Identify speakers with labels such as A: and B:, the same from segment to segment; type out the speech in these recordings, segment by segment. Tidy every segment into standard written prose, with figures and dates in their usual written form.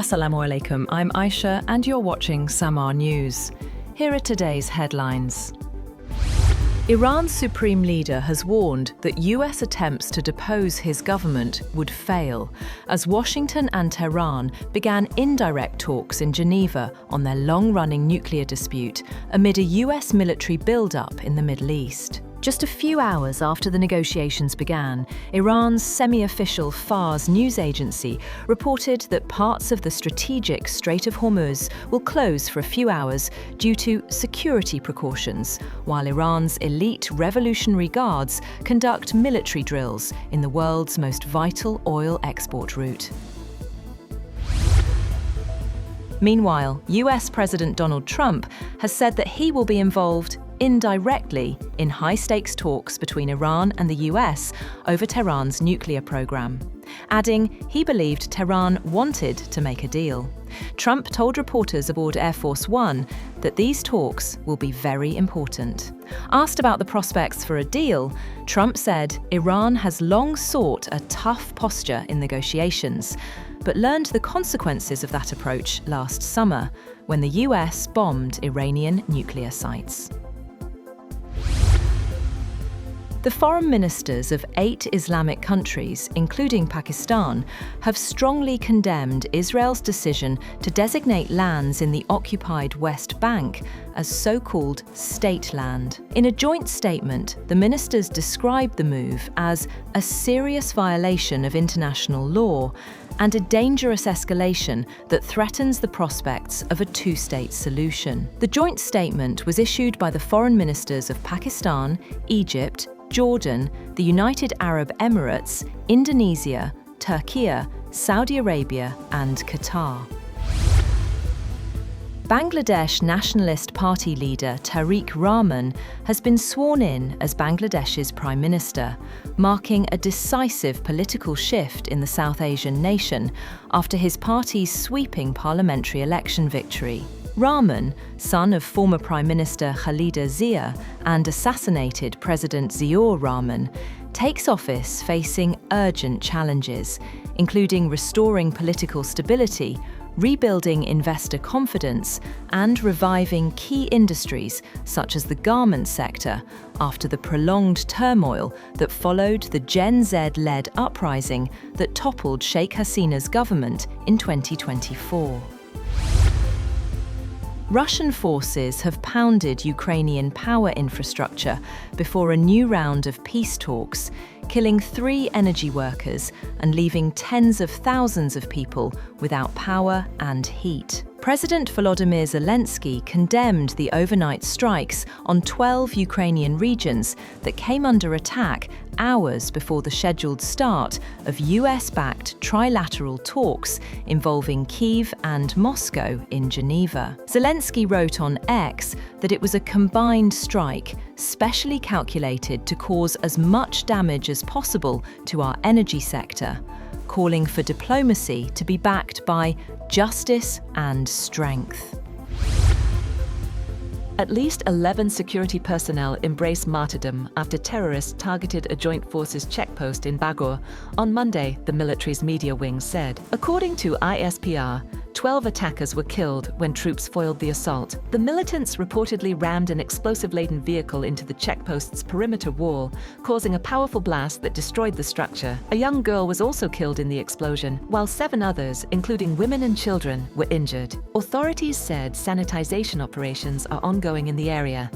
A: Assalamu alaikum, I'm Aisha and you're watching Samaa News. Here are today's headlines. Iran's supreme leader has warned that US attempts to depose his government would fail, as Washington and Tehran began indirect talks in Geneva on their long-running nuclear dispute amid a US military build-up in the Middle East. Just a few hours after the negotiations began, Iran's semi-official Fars news agency reported that parts of the strategic Strait of Hormuz will close for a few hours due to security precautions, while Iran's elite Revolutionary Guards conduct military drills in the world's most vital oil export route. Meanwhile, US President Donald Trump has said that he will be involved indirectly in high-stakes talks between Iran and the US over Tehran's nuclear program, adding he believed Tehran wanted to make a deal. Trump told reporters aboard Air Force One that these talks will be very important. Asked about the prospects for a deal, Trump said Iran has long sought a tough posture in negotiations, but learned the consequences of that approach last summer when the US bombed Iranian nuclear sites. The foreign ministers of 8 Islamic countries, including Pakistan, have strongly condemned Israel's decision to designate lands in the occupied West Bank as so-called state land. In a joint statement, the ministers described the move as a serious violation of international law and a dangerous escalation that threatens the prospects of a two-state solution. The joint statement was issued by the foreign ministers of Pakistan, Egypt, Jordan, the United Arab Emirates, Indonesia, Turkey, Saudi Arabia, and Qatar. Bangladesh Nationalist Party leader Tariq Rahman has been sworn in as Bangladesh's Prime Minister, marking a decisive political shift in the South Asian nation after his party's sweeping parliamentary election victory. Rahman, son of former Prime Minister Khalida Zia and assassinated President Ziaur Rahman, takes office facing urgent challenges, including restoring political stability, rebuilding investor confidence, and reviving key industries such as the garment sector after the prolonged turmoil that followed the Gen Z-led uprising that toppled Sheikh Hasina's government in 2024. Russian forces have pounded Ukrainian power infrastructure before a new round of peace talks, killing 3 energy workers and leaving tens of thousands of people without power and heat. President Volodymyr Zelensky condemned the overnight strikes on 12 Ukrainian regions that came under attack hours before the scheduled start of US-backed trilateral talks involving Kyiv and Moscow in Geneva. Zelensky wrote on X that it was a combined strike, specially calculated to cause as much damage as possible to our energy sector, calling for diplomacy to be backed by justice and strength.
B: At least 11 security personnel embraced martyrdom after terrorists targeted a joint forces checkpost in Bajaur on Monday, the military's media wing said. According to ISPR, 12 attackers were killed when troops foiled the assault. The militants reportedly rammed an explosive-laden vehicle into the checkpost's perimeter wall, causing a powerful blast that destroyed the structure. A young girl was also killed in the explosion, while 7 others, including women and children, were injured. Authorities said sanitisation operations are ongoing in the area.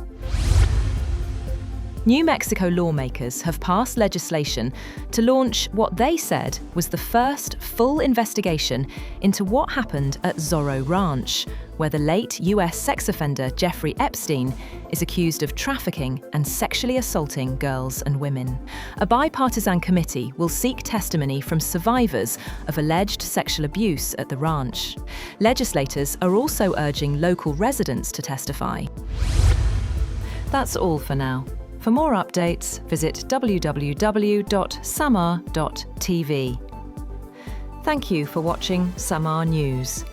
A: New Mexico lawmakers have passed legislation to launch what they said was the first full investigation into what happened at Zorro Ranch, where the late US sex offender Jeffrey Epstein is accused of trafficking and sexually assaulting girls and women. A bipartisan committee will seek testimony from survivors of alleged sexual abuse at the ranch. Legislators are also urging local residents to testify. That's all for now. For more updates, visit www.samaa.tv. Thank you for watching Samaa News.